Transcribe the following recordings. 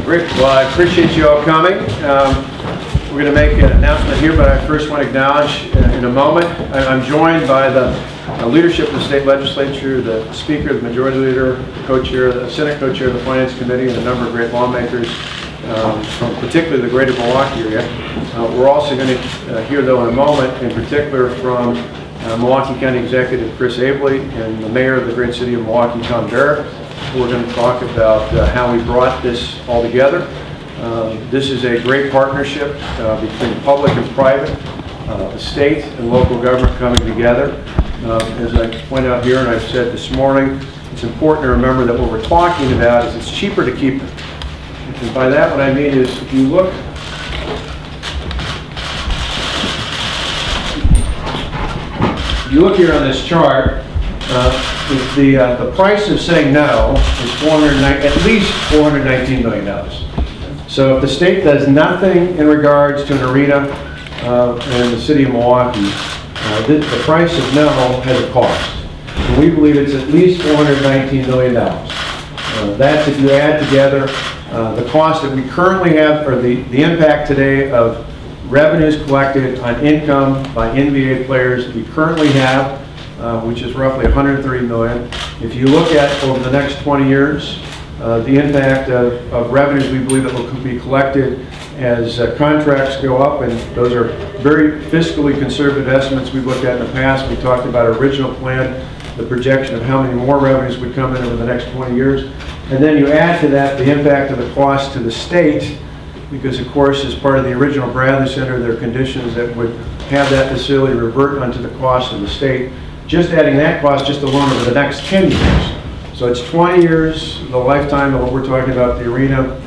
Great. Well, I appreciate you all coming. We're going to make an announcement here, but I first want to acknowledge in a moment, I'm joined by the leadership of the state legislature, the speaker, the majority leader, the co-chair, the Senate co-chair of the Finance Committee, and a number of great lawmakers from particularly the greater Milwaukee area. We're also going to hear, though, in a moment, in particular from Milwaukee County Executive Chris Abley and the mayor of the great city of Milwaukee, Tom Barrett. We're going to talk about how we brought this all together. This is a great partnership between public and private, the state and local government coming together. As I point out here, and I've said this morning, it's important to remember that what we're talking about is it's cheaper to keep it. And by that, what I mean is, if you look here on this chart, the price of saying no is at least $419 million. So if the state does nothing in regards to an arena in the city of Milwaukee, the price of no has a cost. And we believe it's at least $419 million. That's if you add together the cost that we currently have, or the impact today of revenues collected on income by NBA players that we currently have, which is roughly $130 million. If you look at over the next 20 years, the impact of revenues we believe that will be collected as contracts go up, and those are very fiscally conservative estimates we've looked at in the past. We talked about our original plan, the projection of how many more revenues would come in over the next 20 years. And then you add to that the impact of the cost to the state, because of course as part of the original Bradley Center there are conditions that would have that facility revert onto the cost of the state. Just adding that cost just alone over the next 10 years. So it's 20 years, the lifetime of what we're talking about, the arena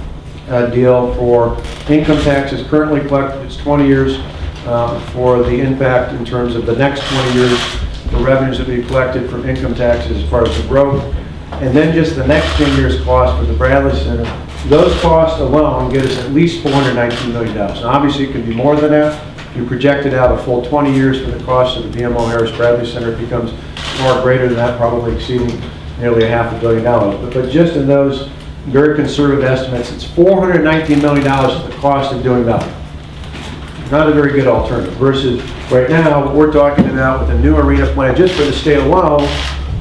deal for income taxes currently collected. It's 20 years for the impact in terms of the next 20 years for revenues that we collected from income taxes as part of the growth. And then just the next 10 years cost for the Bradley Center. Those costs alone get us at least $419 million. Now obviously it could be more than that. You project it out a full 20 years for the cost of the BMO Harris Bradley Center. It becomes far greater than that, probably exceeding nearly $500 million. But just in those very conservative estimates, it's $419 million of the cost of doing nothing. Not a very good alternative. Versus right now, what we're talking about with the new arena plan, just for the state alone,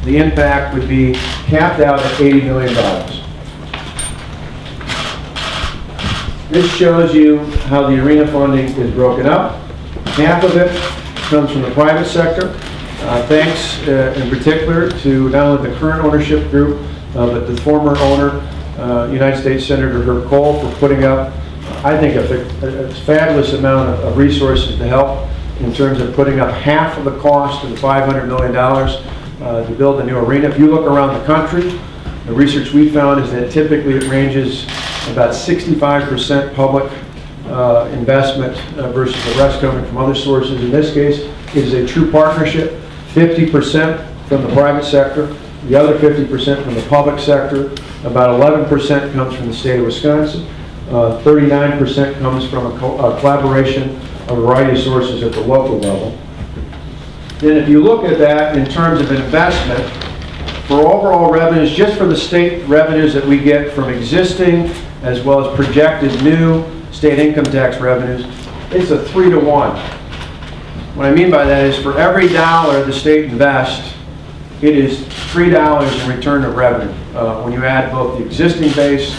the impact would be capped out at $80 million. This shows you how the arena funding is broken up. Half of it comes from the private sector, thanks in particular to not only the current ownership group, but the former owner, United States Senator Herb Kohl, for putting up, I think, a fabulous amount of resources to help in terms of putting up half of the cost of the $500 million to build a new arena. If you look around the country, the research we found is that typically it ranges about 65% public investment versus the rest coming from other sources. In this case, it is a true partnership, 50% from the private sector, the other 50% from the public sector, about 11% comes from the state of Wisconsin, 39% comes from a collaboration of a variety of sources at the local level. Then if you look at that in terms of investment, for overall revenues, just for the state revenues that we get from existing as well as projected new state income tax revenues, it's a 3-to-1. What I mean by that is for every dollar the state invests, it is $3 in return of revenue when you add both the existing base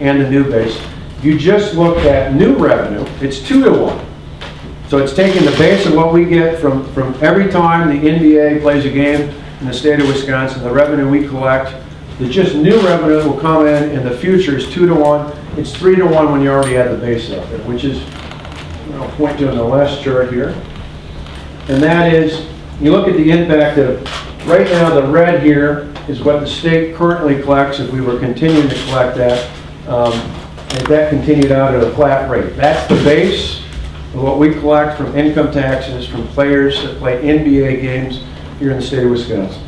and the new base. If you just look at new revenue, it's 2-to-1. So it's taking the base of what we get from every time the NBA plays a game in the state of Wisconsin, the revenue we collect, the just new revenue that will come in the future is 2-to-1. It's 3-to-1 when you already have the base up there, which is, I'll point to in the last chart here. And that is, you look at the impact of, right now the red here is what the state currently collects if we were continuing to collect that, if that continued out at a flat rate. That's the base of what we collect from income taxes from players that play NBA games here in the state of Wisconsin.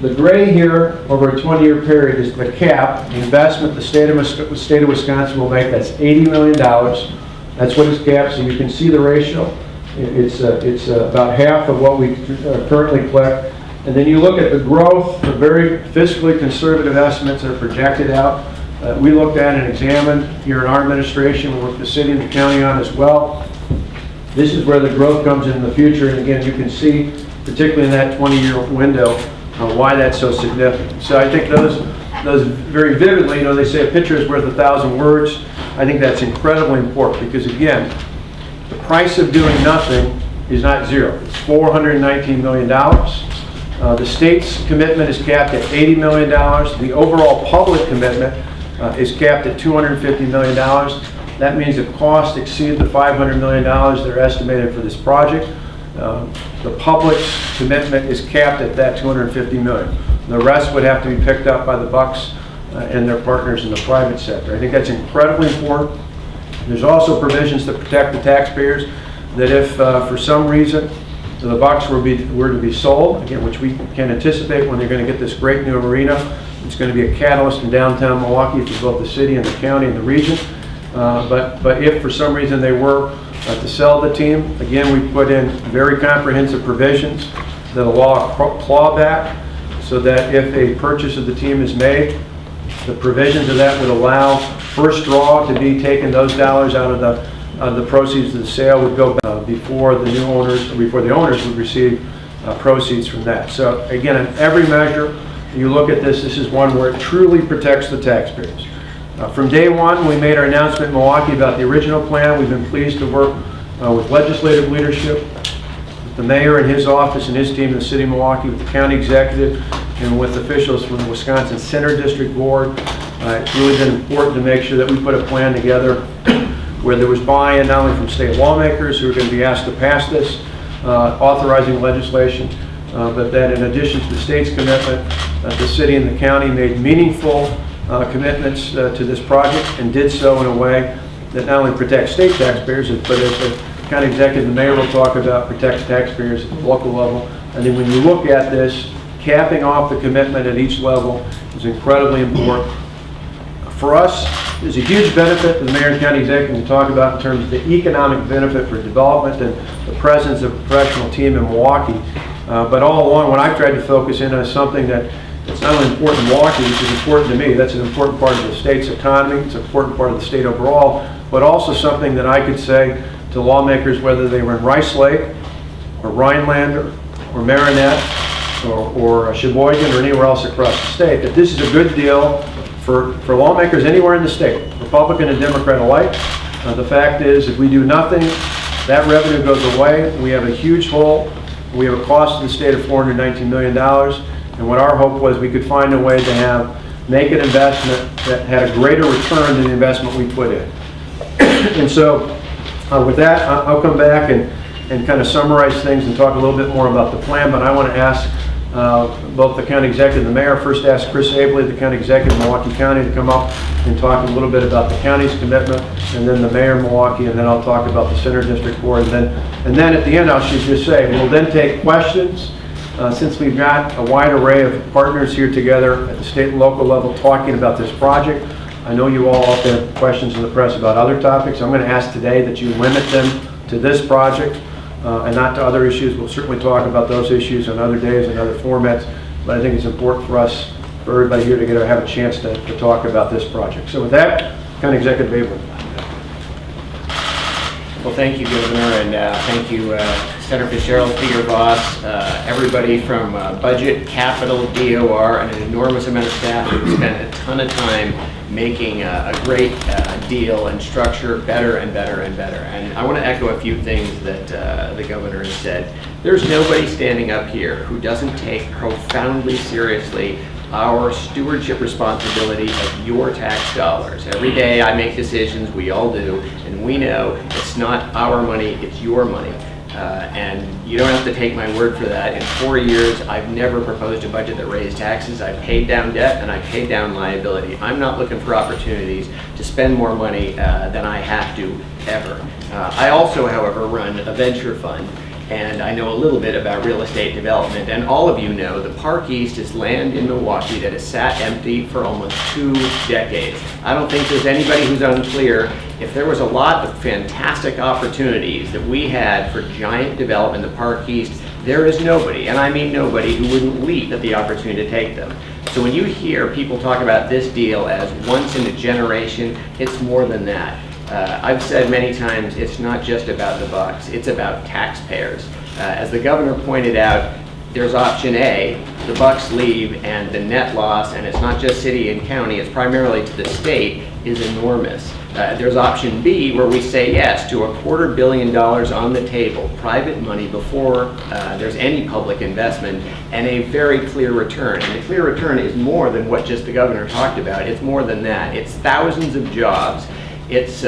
The gray here over a 20-year period is the cap, the investment the state of Wisconsin will make. That's $80 million. That's what is capped, so you can see the ratio. It's about half of what we currently collect. And then you look at the growth, the very fiscally conservative estimates that are projected out. We looked at and examined here in our administration, we worked the city and the county on as well. This is where the growth comes in the future, and again, you can see, particularly in that 20-year window, why that's so significant. So I think those very vividly, you know, they say a picture is worth 1,000 words. I think that's incredibly important because, again, the price of doing nothing is not zero. It's $419 million. The state's commitment is capped at $80 million. The overall public commitment is capped at $250 million. That means if costs exceed the $500 million that are estimated for this project, the public's commitment is capped at that $250 million. The rest would have to be picked up by the Bucks and their partners in the private sector. I think that's incredibly important. There's also provisions to protect the taxpayers that if for some reason the Bucks were to be sold, again, which we can anticipate when they're going to get this great new arena, it's going to be a catalyst in downtown Milwaukee for both the city and the county and the region. But if for some reason they were to sell the team, again, we put in very comprehensive provisions that allow clawback so that if a purchase of the team is made, the provisions of that would allow first draw to be taken, those dollars out of the proceeds of the sale would go back before the new owners, or before the owners would receive proceeds from that. So again, in every measure, you look at this, this is one where it truly protects the taxpayers. From day one, we made our announcement in Milwaukee about the original plan. We've been pleased to work with legislative leadership, with the mayor and his office and his team in the city of Milwaukee, with the county executive, and with officials from the Wisconsin Center District Board. It's really been important to make sure that we put a plan together where there was buy-in not only from state lawmakers who are going to be asked to pass this authorizing legislation, but that in addition to the state's commitment, the city and the county made meaningful commitments to this project and did so in a way that not only protects state taxpayers, but as the county executive and mayor will talk about, protects taxpayers at the local level. And then when you look at this, capping off the commitment at each level is incredibly important. For us, there's a huge benefit for the mayor and county executive to talk about in terms of the economic benefit for development and the presence of a professional team in Milwaukee. But all along, what I've tried to focus in on is something that it's not only important in Milwaukee, which is important to me. That's an important part of the state's economy. It's an important part of the state overall, but also something that I could say to lawmakers, whether they were in Rice Lake or Rhinelander or Marinette or Sheboygan or anywhere else across the state, that this is a good deal for lawmakers anywhere in the state, Republican and Democrat alike. The fact is, if we do nothing, that revenue goes away. We have a huge hole. We have a cost to the state of $419 million. And what our hope was, we could find a way to make an investment that had a greater return than the investment we put in. And so with that, I'll come back and kind of summarize things and talk a little bit more about the plan, but I want to ask both the county executive and the mayor. First ask Chris Abley, the county executive of Milwaukee County, to come up and talk a little bit about the county's commitment, and then the mayor of Milwaukee, and then I'll talk about the Center District Board, and then at the end I should just say, we'll then take questions. Since we've got a wide array of partners here together at the state and local level talking about this project, I know you all often have questions in the press about other topics. I'm going to ask today that you limit them to this project and not to other issues. We'll certainly talk about those issues on other days and other formats, but I think it's important for us, for everybody here to have a chance to talk about this project. So with that, County Executive Abrams. Well, thank you, Governor, and thank you, Senator Fitzgerald, Peter Voss, everybody from Budget, Capital, DOR, and an enormous amount of staff who spent a ton of time making a great deal and structure better and better and better. And I want to echo a few things that the Governor has said. There's nobody standing up here who doesn't take profoundly seriously our stewardship responsibility of your tax dollars. Every day I make decisions, we all do, and we know it's not our money, it's your money. And you don't have to take my word for that. In 4 years, I've never proposed a budget that raised taxes. I've paid down debt and I've paid down liability. I'm not looking for opportunities to spend more money than I have to ever. I also, however, run a venture fund. and I know a little bit about real estate development, and all of you know the Park East is land in Milwaukee that has sat empty for almost 2 decades. I don't think there's anybody who's unclear. If there was a lot of fantastic opportunities that we had for giant development in the Park East, there is nobody, and I mean nobody, who wouldn't leap at the opportunity to take them. So when you hear people talk about this deal as once in a generation, it's more than that. I've said many times, it's not just about the Bucks, it's about taxpayers. As the governor pointed out, there's option A, the Bucks leave, and the net loss, and it's not just city and county, it's primarily to the state, is enormous. There's option B, where we say yes to $250 million on the table, private money before there's any public investment, and a very clear return. And the clear return is more than what just the governor talked about. It's more than that. It's thousands of jobs. It's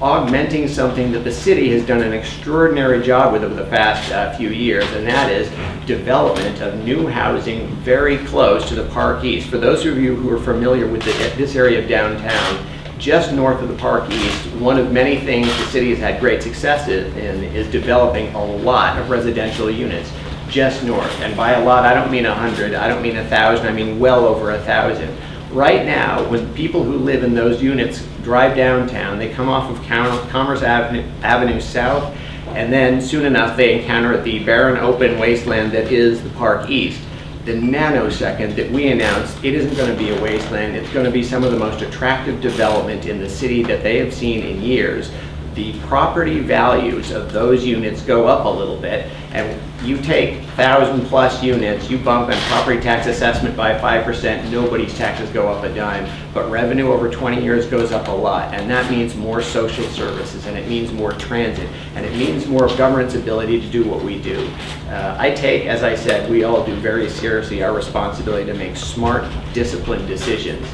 augmenting something that the city has done an extraordinary job with over the past few years, and that is development of new housing very close to the Park East. For those of you who are familiar with this area of downtown, just north of the Park East, one of many things the city has had great success in is developing a lot of residential units just north. And by a lot, I don't mean 100, I don't mean 1,000, I mean well over 1,000. Right now, when people who live in those units drive downtown, they come off of Commerce Avenue South, and then soon enough they encounter the barren open wasteland that is the Park East. The nanosecond that we announced, it isn't going to be a wasteland, it's going to be some of the most attractive development in the city that they have seen in years. The property values of those units go up a little bit, and you take 1,000+ units, you bump in property tax assessment by 5%, nobody's taxes go up a dime, but revenue over 20 years goes up a lot, and that means more social services, and it means more transit, and it means more of government's ability to do what we do. I take, as I said, we all do very seriously our responsibility to make smart, disciplined decisions.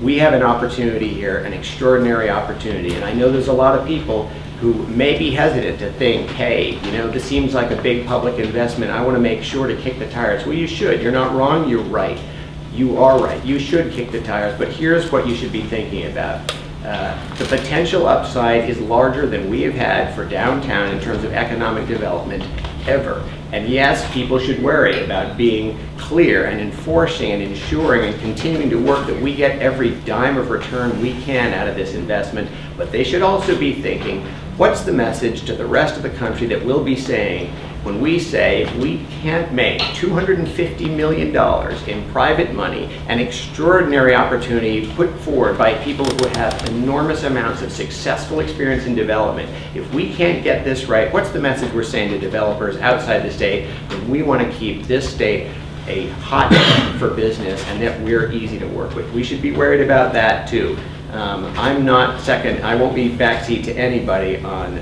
We have an opportunity here, an extraordinary opportunity, and I know there's a lot of people who may be hesitant to think, hey, you know, this seems like a big public investment, I want to make sure to kick the tires. Well, you should. You're not wrong, you're right. You are right. You should kick the tires, but here's what you should be thinking about. The potential upside is larger than we have had for downtown in terms of economic development ever. And yes, people should worry about being clear and enforcing and ensuring and continuing to work that we get every dime of return we can out of this investment, but they should also be thinking, what's the message to the rest of the country that we'll be saying when we say we can't make $250 million in private money, an extraordinary opportunity put forward by people who have enormous amounts of successful experience in development. If we can't get this right, what's the message we're saying to developers outside the state when we want to keep this state a hotbed for business and that we're easy to work with? We should be worried about that too. I'm not second, I won't be backseat to anybody on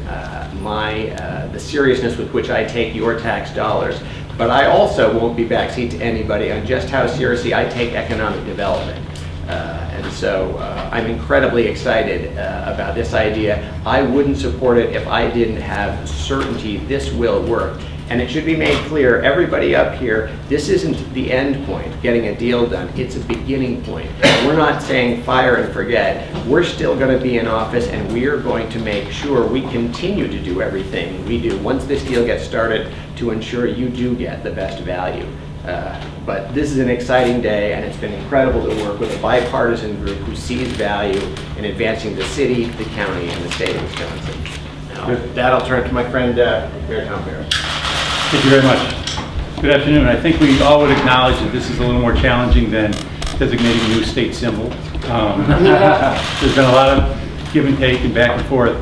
the seriousness with which I take your tax dollars, but I also won't be backseat to anybody on just how seriously I take economic development. And so I'm incredibly excited about this idea. I wouldn't support it if I didn't have certainty this will work. And it should be made clear, everybody up here, this isn't the end point, getting a deal done. It's a beginning point. We're not saying fire and forget. We're still going to be in office, and we are going to make sure we continue to do everything we do once this deal gets started to ensure you do get the best value. But this is an exciting day, and it's been incredible to work with a bipartisan group who sees value in advancing the city, the county, and the state of Wisconsin. Now, with that, I'll turn it to my friend, Mayor Tom Barrett. Thank you very much. Good afternoon. I think we all would acknowledge that this is a little more challenging than designating a new state symbol. There's been a lot of give and take and back and forth.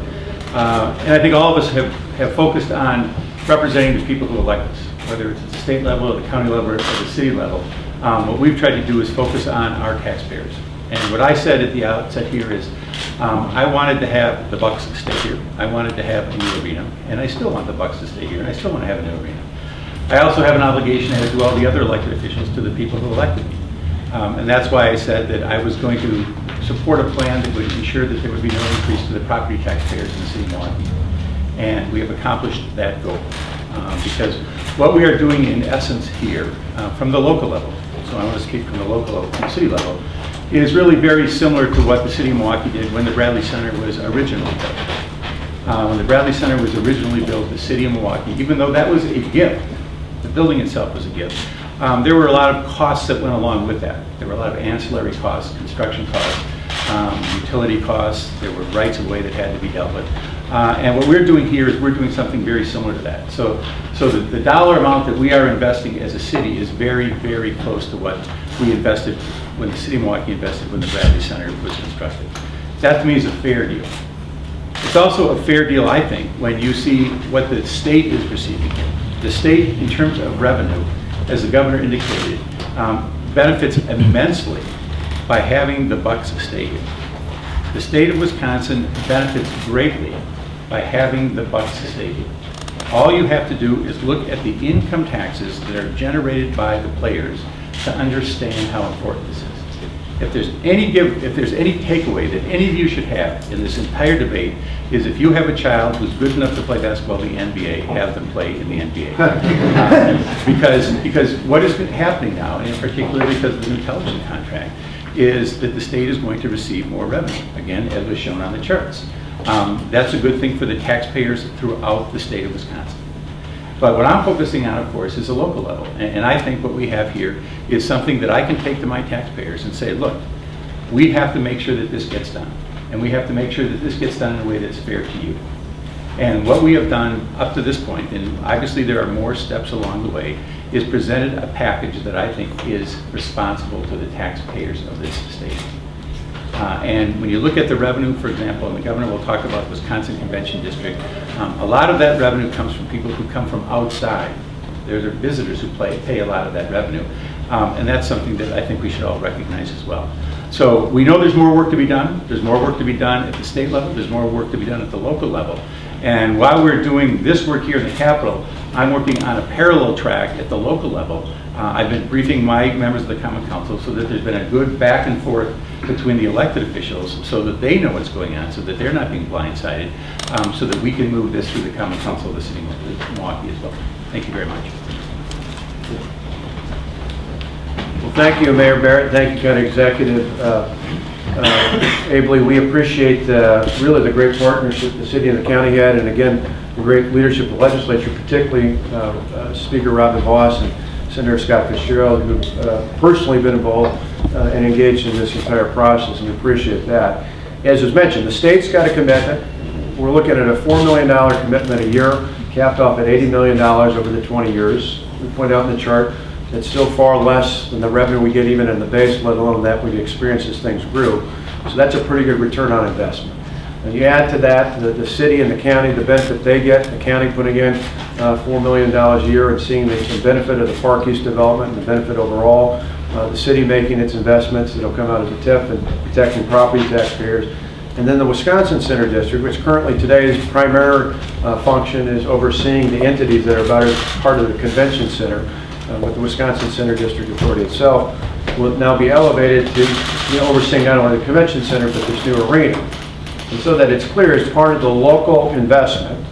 And I think all of us have focused on representing the people who elect us, whether it's at the state level, or the county level, or the city level. What we've tried to do is focus on our taxpayers. And what I said at the outset here is, I wanted to have the Bucks stay here. I wanted to have a new arena, and I still want the Bucks to stay here, and I still want to have a new arena. I also have an obligation, as do all the other elected officials, to the people who elected me. And that's why I said that I was going to support a plan that would ensure that there would be no increase to the property taxpayers in the city of Milwaukee. And we have accomplished that goal. Because what we are doing in essence here, from the local level, so I want to speak from the local level, from the city level, is really very similar to what the city of Milwaukee did when the Bradley Center was originally built. When the Bradley Center was originally built, the city of Milwaukee, even though that was a gift, the building itself was a gift, there were a lot of costs that went along with that. There were a lot of ancillary costs, construction costs, utility costs, there were rights of way that had to be dealt with. And what we're doing here is we're doing something very similar to that. So the dollar amount that we are investing as a city is very, very close to what we invested when the city of Milwaukee invested when the Bradley Center was constructed. That to me is a fair deal. It's also a fair deal, I think, when you see what the state is receiving here. The state, in terms of revenue, as the governor indicated, benefits immensely by having the Bucks stay here. The state of Wisconsin benefits greatly by having the Bucks stay here. All you have to do is look at the income taxes that are generated by the players to understand how important this is. If there's any takeaway that any of you should have in this entire debate, is if you have a child who's good enough to play basketball in the NBA, have them play in the NBA. Because what is happening now, and in particular because of the new television contract, is that the state is going to receive more revenue, again, as was shown on the charts. That's a good thing for the taxpayers throughout the state of Wisconsin. But what I'm focusing on, of course, is the local level. And I think what we have here is something that I can take to my taxpayers and say, look, we have to make sure that this gets done. And we have to make sure that this gets done in a way that's fair to you. And what we have done up to this point, and obviously there are more steps along the way, is presented a package that I think is responsible to the taxpayers of this state. And when you look at the revenue, for example, and the governor will talk about the Wisconsin Convention District, a lot of that revenue comes from people who come from outside. There are visitors who pay a lot of that revenue. And that's something that I think we should all recognize as well. So we know there's more work to be done. There's more work to be done at the state level. There's more work to be done at the local level. And while we're doing this work here in the Capitol, I'm working on a parallel track at the local level. I've been briefing my members of the Common Council so that there's been a good back and forth between the elected officials so that they know what's going on, so that they're not being blindsided, so that we can move this through the Common Council of the City of Milwaukee as well. Thank you very much. Well, thank you, Mayor Barrett. Thank you, County Executive Abley. We appreciate really the great partnership the city and the county had, and again, the great leadership of the legislature, particularly Speaker Robin Voss and Senator Scott Fitzgerald, who've personally been involved and engaged in this entire process, and we appreciate that. As was mentioned, the state's got a commitment. We're looking at a $4 million commitment a year, capped off at $80 million over the 20 years. We point out in the chart it's still far less than the revenue we get even in the base, let alone that we've experienced as things grew. So that's a pretty good return on investment. And you add to that the city and the county, the benefit they get, the county putting in $4 million a year and seeing the benefit of the Park East development and the benefit overall, the city making its investments that'll come out of the TIF and protecting property taxpayers. And then the Wisconsin Center District, which currently today's primary function is overseeing the entities that are part of the convention center, with the Wisconsin Center District Authority itself, will now be elevated to overseeing not only the convention center but this new arena. And so that it's clear, as part of the local investment,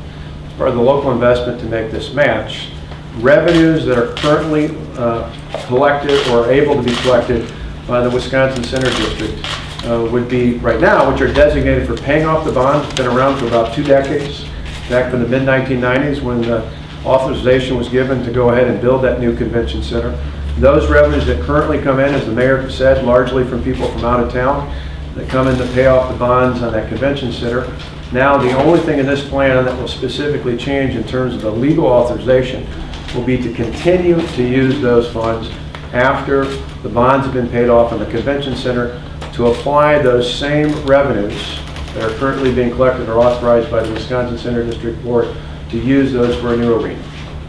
to make this match, revenues that are currently collected or able to be collected by the Wisconsin Center District would be right now, which are designated for paying off the bonds. It's been around for about 2 decades, back from the mid-1990s when the authorization was given to go ahead and build that new convention center. Those revenues that currently come in, as the mayor said, largely from people from out of town that come in to pay off the bonds on that convention center. Now the only thing in this plan that will specifically change in terms of the legal authorization will be to continue to use those funds after the bonds have been paid off in the convention center to apply those same revenues that are currently being collected or authorized by the Wisconsin Center District Board to use those for a new arena.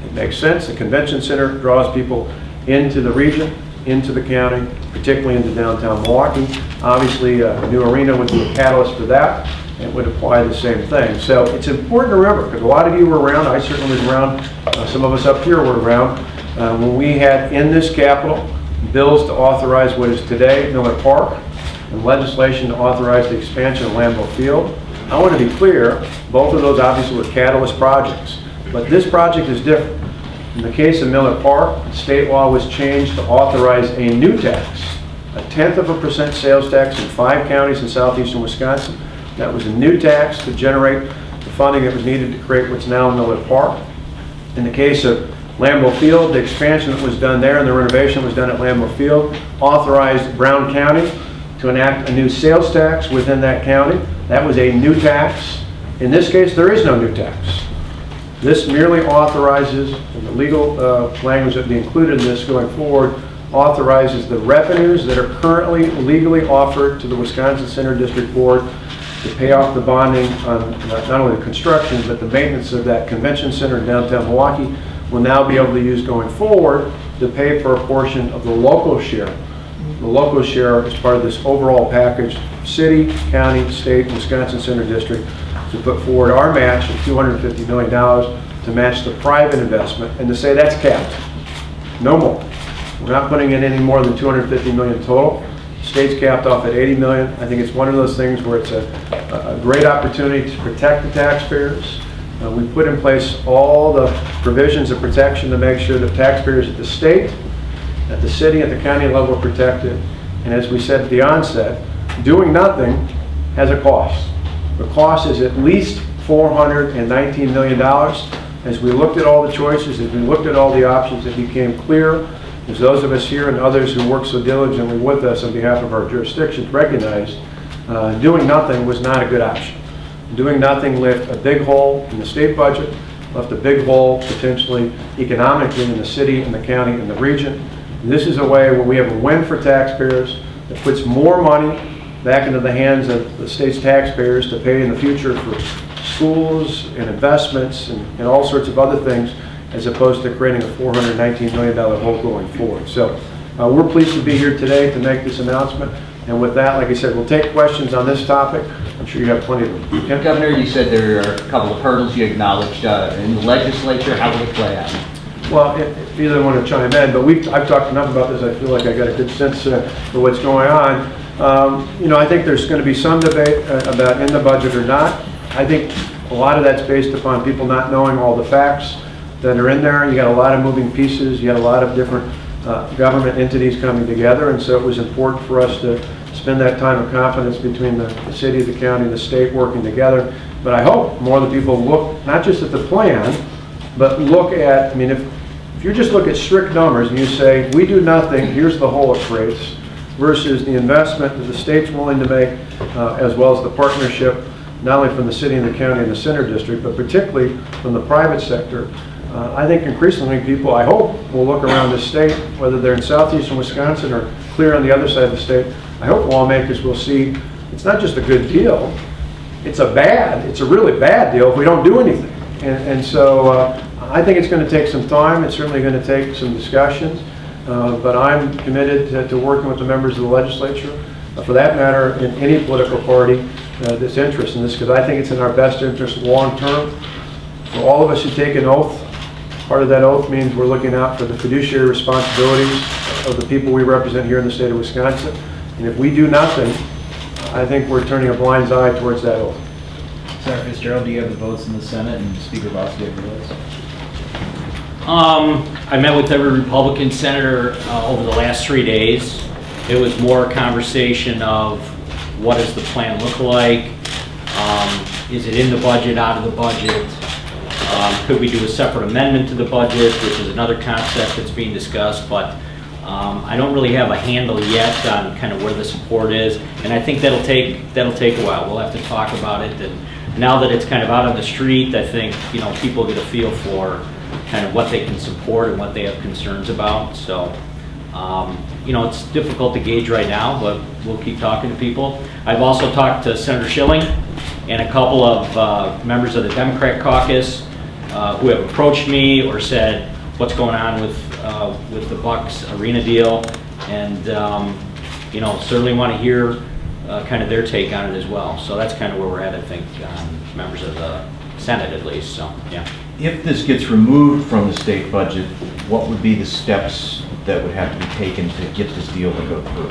It makes sense. The convention center draws people into the region, into the county, particularly into downtown Milwaukee. Obviously, a new arena would be a catalyst for that. It would apply the same thing. So it's important to remember, because a lot of you were around, I certainly was around, some of us up here were around, when we had in this Capitol bills to authorize what is today Miller Park and legislation to authorize the expansion of Lambeau Field. I want to be clear, both of those obviously were catalyst projects, but this project is different. In the case of Miller Park, state law was changed to authorize a new tax, a 0.1% sales tax in 5 counties in southeastern Wisconsin. That was a new tax to generate the funding that was needed to create what's now Miller Park. In the case of Lambeau Field, the expansion that was done there and the renovation was done at Lambeau Field authorized Brown County to enact a new sales tax within that county. That was a new tax. In this case, there is no new tax. This merely authorizes, and the legal language that will be included in this going forward, authorizes the revenues that are currently legally offered to the Wisconsin Center District Board to pay off the bonding on not only the construction, but the maintenance of that convention center in downtown Milwaukee will now be able to use going forward to pay for a portion of the local share. The local share is part of this overall package, city, county, state, Wisconsin Center District, to put forward our match of $250 million to match the private investment and to say that's capped. No more. We're not putting in any more than $250 million total. The state's capped off at $80 million. I think it's one of those things where it's a great opportunity to protect the taxpayers. We put in place all the provisions of protection to make sure that taxpayers at the state, at the city, at the county level are protected. And as we said at the onset, doing nothing has a cost. The cost is at least $419 million. As we looked at all the choices, as we looked at all the options, it became clear, as those of us here and others who work so diligently with us on behalf of our jurisdictions recognized, doing nothing was not a good option. Doing nothing left a big hole in the state budget, left a big hole potentially economically in the city and the county and the region. This is a way where we have a win for taxpayers that puts more money back into the hands of the state's taxpayers to pay in the future for schools and investments and all sorts of other things, as opposed to creating a $419 million hole going forward. So we're pleased to be here today to make this announcement. And with that, like I said, we'll take questions on this topic. I'm sure you have plenty of them. Ken? Governor, you said there are a couple of hurdles you acknowledged in the legislature. How will it play out? Well, either want to chime in, but I've talked enough about this. I feel like I got a good sense for what's going on. I think there's going to be some debate about in the budget or not. I think a lot of that's based upon people not knowing all the facts that are in there. You got a lot of moving pieces. You got a lot of different government entities coming together, and so it was important for us to spend that time of confidence between the city, the county, and the state working together. But I hope more of the people look not just at the plan, but look at, if you just look at strict numbers and you say, we do nothing, here's the hole it creates, versus the investment that the state's willing to make, as well as the partnership, not only from the city and the county and the center district, but particularly from the private sector. I think increasingly people, I hope, will look around the state, whether they're in southeastern Wisconsin or clear on the other side of the state. I hope lawmakers will see it's not just a good deal, it's a really bad deal if we don't do anything. And so I think it's going to take some time. It's certainly going to take some discussions. But I'm committed to working with the members of the legislature, for that matter, in any political party that's interested in this, because I think it's in our best interest long term. For all of us who take an oath, part of that oath means we're looking out for the fiduciary responsibilities of the people we represent here in the state of Wisconsin. And if we do nothing, I think we're turning a blind eye towards that oath. Senator Fitzgerald, do you have the votes in the Senate, and Speaker Voss, do you have the votes? I met with every Republican senator over the last 3 days. It was more a conversation of what does the plan look like? Is it in the budget, out of the budget? Could we do a separate amendment to the budget, which is another concept that's being discussed, but I don't really have a handle yet on kind of where the support is, and I think that'll take a while. We'll have to talk about it, and now that it's kind of out on the street, I think people get a feel for kind of what they can support and what they have concerns about. So, it's difficult to gauge right now, but we'll keep talking to people. I've also talked to Senator Schilling and a couple of members of the Democrat caucus who have approached me or said, what's going on with the Bucks arena deal, and certainly want to hear kind of their take on it as well. So that's kind of where we're at, I think, members of the Senate at least. So yeah. If this gets removed from the state budget, what would be the steps that would have to be taken to get this deal to go through?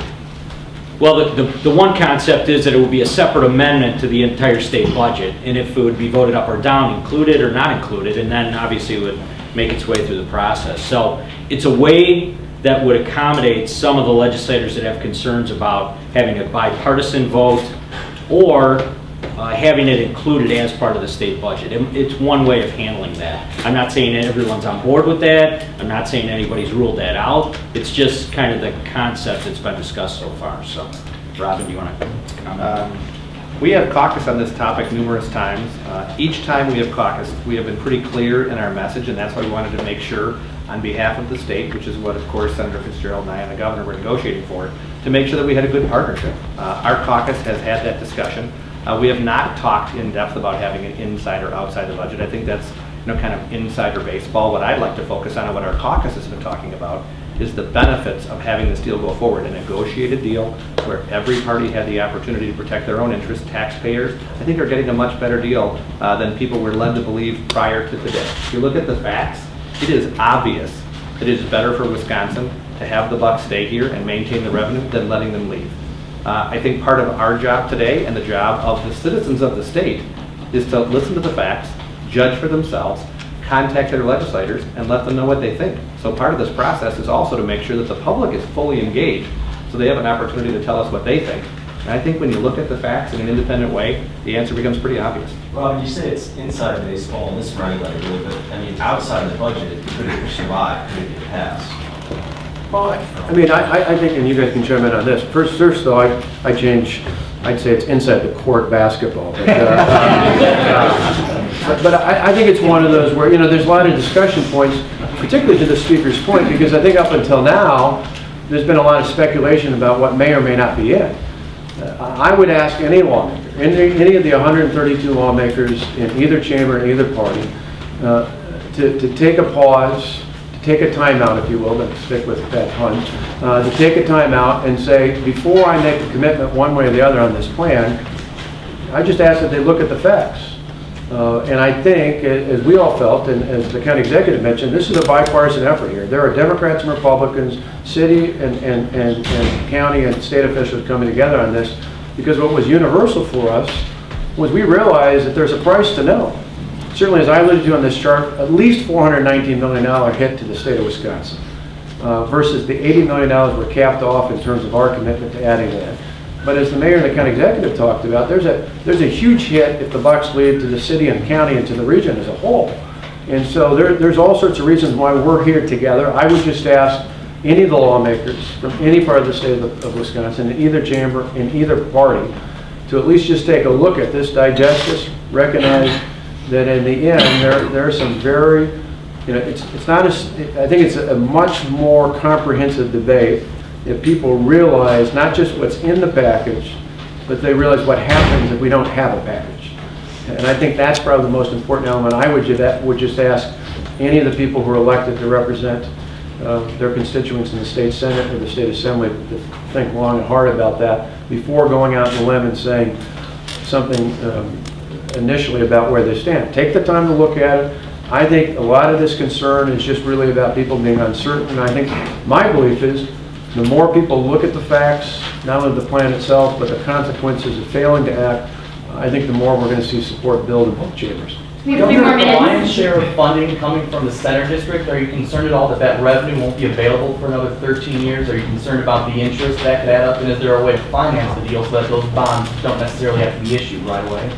Well, the one concept is that it would be a separate amendment to the entire state budget, and if it would be voted up or down, included or not included, and then obviously it would make its way through the process. So it's a way that would accommodate some of the legislators that have concerns about having a bipartisan vote, or having it included as part of the state budget. It's one way of handling that. I'm not saying that everyone's on board with that. I'm not saying anybody's ruled that out. It's just kind of the concept that's been discussed so far. So, Robin, do you want to comment? We have caucused on this topic numerous times. Each time we have caucused, we have been pretty clear in our message, and that's why we wanted to make sure on behalf of the state, which is what, of course, Senator Fitzgerald and I and the governor were negotiating for, to make sure that we had a good partnership. Our caucus has had that discussion. We have not talked in depth about having an inside or outside the budget. I think that's kind of insider baseball. What I'd like to focus on and what our caucus has been talking about is the benefits of having this deal go forward, a negotiated deal where every party had the opportunity to protect their own interests. Taxpayers, I think, are getting a much better deal than people were led to believe prior to today. If you look at the facts, it is obvious it is better for Wisconsin to have the Bucks stay here and maintain the revenue than letting them leave. I think part of our job today and the job of the citizens of the state is to listen to the facts, judge for themselves, contact their legislators, and let them know what they think. So part of this process is also to make sure that the public is fully engaged so they have an opportunity to tell us what they think. And I think when you look at the facts in an independent way, the answer becomes pretty obvious. Rob, you say it's inside baseball and this running like a little bit. I mean, outside the budget, could it survive? Could it get passed? Well, I mean, I think, and you guys can chime in on this. First though, I'd say it's inside the court basketball. But I think it's one of those where, there's a lot of discussion points, particularly to the speaker's point, because I think up until now, there's been a lot of speculation about what may or may not be in. I would ask any lawmaker, any of the 132 lawmakers in either chamber and either party, to take a pause, take a timeout, if you will, to stick with that pun, to take a timeout and say, before I make a commitment one way or the other on this plan, I just ask that they look at the facts. And I think, as we all felt, and as the county executive mentioned, this is a bipartisan effort here. There are Democrats and Republicans, city and county and state officials coming together on this, because what was universal for us was we realized that there's a price to know. Certainly, as I alluded to on this chart, at least $419 million hit to the state of Wisconsin, versus the $80 million we're capped off in terms of our commitment to adding that. But as the mayor and the county executive talked about, there's a huge hit if the Bucks lead to the city and county and to the region as a whole. And so there's all sorts of reasons why we're here together. I would just ask any of the lawmakers from any part of the state of Wisconsin, in either chamber, in either party, to at least just take a look at this, digest this, recognize that in the end, there are some very, it's not as, I think it's a much more comprehensive debate if people realize not just what's in the package, but they realize what happens if we don't have a package. And I think that's probably the most important element. I would just ask any of the people who are elected to represent their constituents in the state Senate or the state Assembly to think long and hard about that before going out on a limb and saying something initially about where they stand. Take the time to look at it. I think a lot of this concern is just really about people being uncertain, and I think my belief is the more people look at the facts, not only the plan itself, but the consequences of failing to act, I think the more we're going to see support build in both chambers. We have 3 more The minutes. lion's share of funding coming from the center district, are you concerned at all that that revenue won't be available for another 13 years? Are you concerned about the interest that could add up? And is there a way to finance the deal so that those bonds don't necessarily have to be issued right away?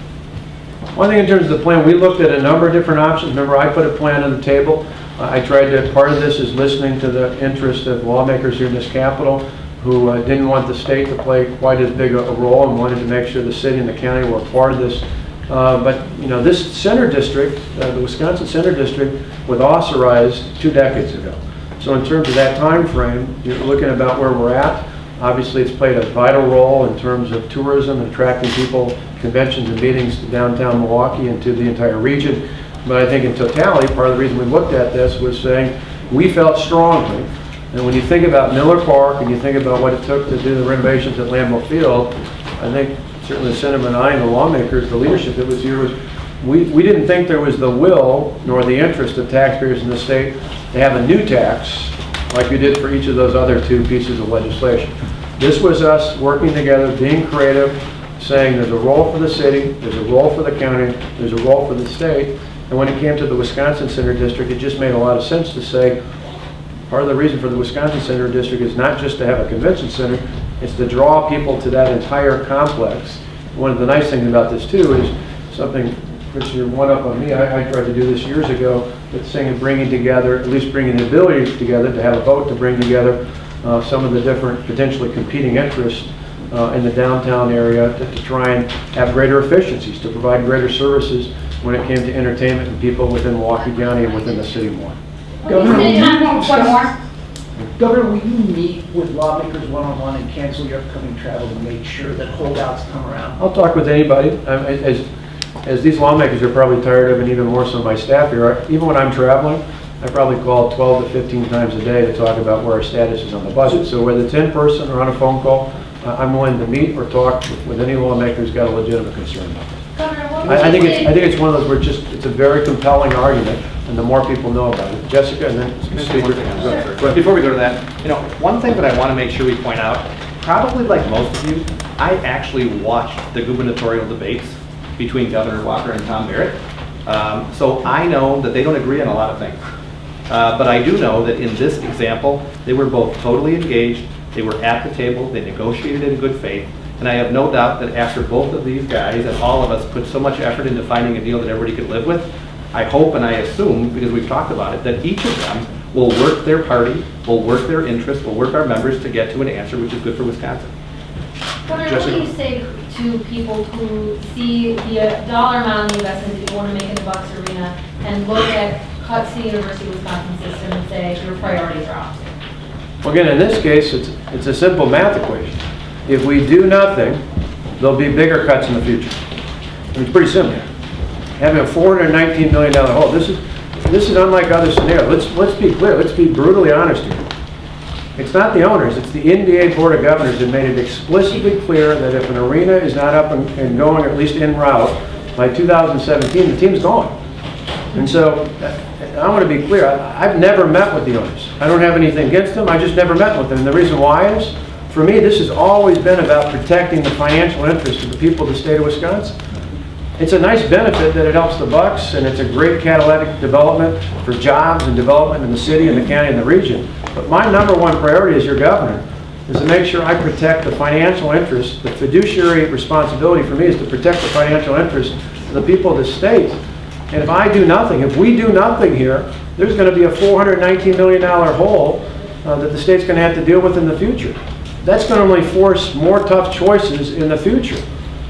One thing in terms of the plan, we looked at a number of different options. Remember, I put a plan on the table. I tried to, part of this is listening to the interest of lawmakers here in this Capitol who didn't want the state to play quite as big a role and wanted to make sure the city and the county were part of this. But this center district, the Wisconsin Center District, was authorized 2 decades ago. So in terms of that time frame, you're looking about where we're at. Obviously, it's played a vital role in terms of tourism and attracting people, conventions and meetings to downtown Milwaukee and to the entire region. But I think in totality, part of the reason we looked at this was saying we felt strongly, and when you think about Miller Park and you think about what it took to do the renovations at Lambeau Field, I think certainly the Senator and I and the lawmakers, the leadership that was here, we didn't think there was the will nor the interest of taxpayers in the state to have a new tax like we did for each of those other 2 pieces of legislation. This was us working together, being creative, saying there's a role for the city, there's a role for the county, there's a role for the state. And when it came to the Wisconsin Center District, it just made a lot of sense to say part of the reason for the Wisconsin Center District is not just to have a convention center, it's to draw people to that entire complex one of the nice things about this too is something, Chris, you're one up on me, I tried to do this years ago, but saying bringing together, at least bringing the ability together to have a vote to bring together some of the different potentially competing interests in the downtown area to try and have greater efficiencies, to provide greater services when it came to entertainment and people within Milwaukee County and within the city more. Governor, One more. Governor, will you meet with lawmakers one-on-one and cancel your upcoming travel to make sure that holdouts come around? I'll talk with anybody. As these lawmakers are probably tired of, and even more so my staff here, even when I'm traveling, I probably call 12 to 15 times a day to talk about where our status is on the budget. So whether it's in person or on a phone call, I'm willing to meet or talk with any lawmaker who's got a legitimate concern about it. Governor, what would I you think say? it's one of those where it's a very compelling argument, and the more people know about it. Jessica, and then Can I say Speaker. one thing on that, sir? Before we go to that, one thing that I want to make sure we point out, probably like most of you, I actually watched the gubernatorial debates between Governor Walker and Tom Barrett. So I know that they don't agree on a lot of things. But I do know that in this example, they were both totally engaged, they were at the table, they negotiated in good faith, and I have no doubt that after both of these guys and all of us put so much effort into finding a deal that everybody could live with, I hope and I assume, because we've talked about it, that each of them will work their party, will work their interests, will work our members to get to an answer which is good for Wisconsin. Governor, what do you say to people who see the dollar amount of investment that you want to make in the Bucks Arena and look at cuts to the University of Wisconsin system and say your priorities are off? Well, again, in this case, it's a simple math equation. If we do nothing, there'll be bigger cuts in the future. It's pretty simple. Having a $419 million hole, this is unlike other scenarios. Let's be clear. Let's be brutally honest here. It's not the owners. It's the NBA Board of Governors that made it explicitly clear that if an arena is not up and going, or at least en route, by 2017, the team's gone. And so I want to be clear. I've never met with the owners. I don't have anything against them. I just never met with them. And the reason why is, for me, this has always been about protecting the financial interest of the people of the state of Wisconsin. It's a nice benefit that it helps the Bucks, and it's a great catalytic development for jobs and development in the city and the county and the region. But my number one priority as your governor is to make sure I protect the financial interest. The fiduciary responsibility for me is to protect the financial interest of the people of the state. And if I do nothing, if we do nothing here, there's going to be a $419 million hole that the state's going to have to deal with in the future. That's going to only force more tough choices in the future.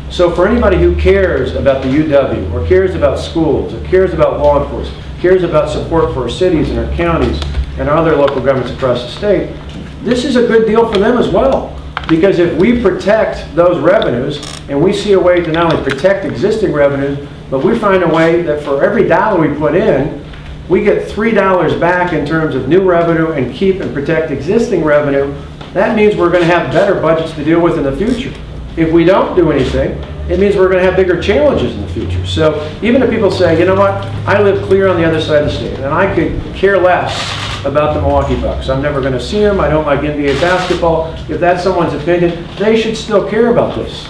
So for anybody who cares about the UW, or cares about schools, or cares about law enforcement, cares about support for our cities and our counties and our other local governments across the state, this is a good deal for them as well. Because if we protect those revenues, and we see a way to not only protect existing revenues, but we find a way that for every dollar we put in, we get $3 back in terms of new revenue and keep and protect existing revenue, that means we're going to have better budgets to deal with in the future. If we don't do anything, it means we're going to have bigger challenges in the future. So even if people say, you know what, I live clear on the other side of the state, and I could care less about the Milwaukee Bucks. I'm never going to see them. I don't like NBA basketball. If that's someone's opinion, they should still care about this.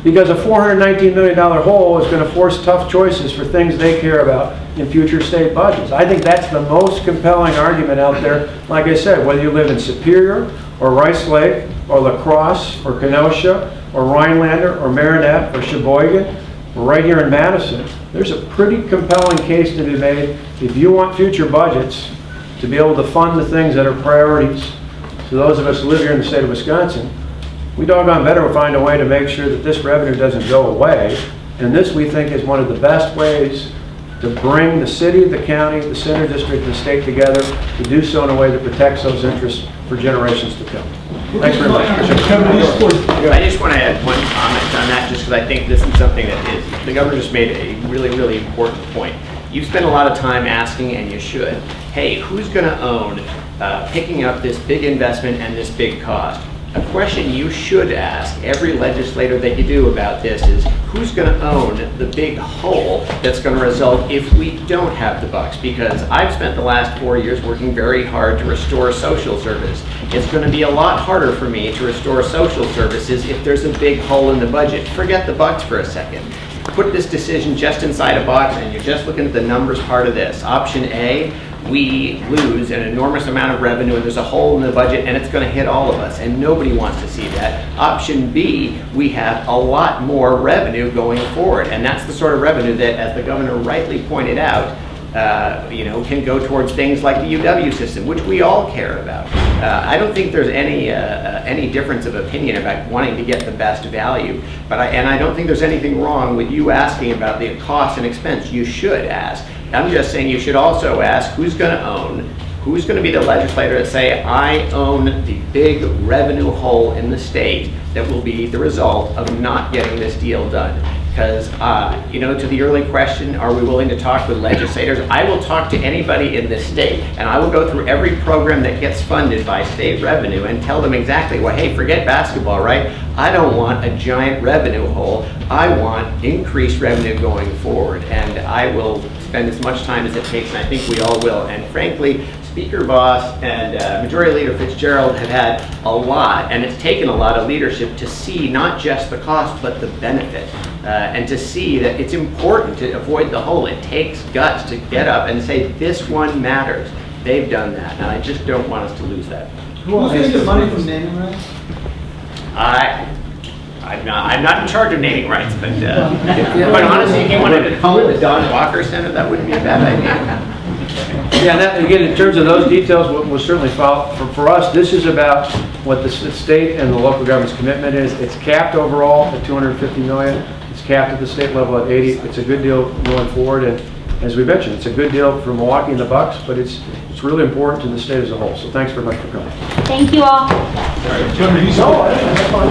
Because a $419 million hole is going to force tough choices for things they care about in future state budgets. I think that's the most compelling argument out there. Like I said, whether you live in Superior, or Rice Lake, or La Crosse, or Kenosha, or Rhinelander, or Marinette, or Sheboygan, or right here in Madison, there's a pretty compelling case to be made if you want future budgets to be able to fund the things that are priorities to those of us who live here in the state of Wisconsin. We doggone better will find a way to make sure that this revenue doesn't go away. And this, we think, is one of the best ways to bring the city, the county, the center district, and the state together to do so in a way that protects those interests for generations to come. Thanks very much. I just want to add one comment on that, just because I think this is something that is, the governor just made a really, really important point. You spend a lot of time asking, and you should, hey, who's going to own picking up this big investment and this big cost? A question you should ask every legislator that you do about this is, who's going to own the big hole that's going to result if we don't have the Bucks? Because I've spent the last 4 years working very hard to restore social service. It's going to be a lot harder for me to restore social services if there's a big hole in the budget. Forget the Bucks for a second. Put this decision just inside a box, and you're just looking at the numbers part of this. Option A, we lose an enormous amount of revenue and there's a hole in the budget and it's going to hit all of us, and nobody wants to see that. Option B, we have a lot more revenue going forward, and that's the sort of revenue that, as the governor rightly pointed out, can go towards things like the UW system, which we all care about. I don't think there's any difference of opinion about wanting to get the best value, but I don't think there's anything wrong with you asking about the cost and expense. You should ask. I'm just saying you should also ask who's going to own, who's going to be the legislator to say, I own the big revenue hole in the state that will be the result of not getting this deal done. Because, to the early question, are we willing to talk with legislators? I will talk to anybody in this state, and I will go through every program that gets funded by state revenue and tell them exactly, well, hey, forget basketball, right? I don't want a giant revenue hole. I want increased revenue going forward, and I will spend as much time as it takes, and I think we all will. And frankly, Speaker Voss and Majority Leader Fitzgerald have had a lot, and it's taken a lot of leadership to see not just the cost, but the benefit. And to see that it's important to avoid the hole. It takes guts to get up and say, this one matters. They've done that, and I just don't want us to lose that. Who's going to get money from naming rights? I'm not in charge of naming rights, but honestly, if you wanted to call it the Don Walker Center, that wouldn't be a bad idea. Yeah, and that, again, in terms of those details, we'll certainly follow. For us, this is about what the state and the local government's commitment is. It's capped overall at $250 million. It's capped at the state level at 80. It's a good deal going forward, and as we mentioned, it's a good deal for Milwaukee and the Bucks, but it's really important to the state as a whole. So thanks very much for coming. Thank you all. No, that's fine.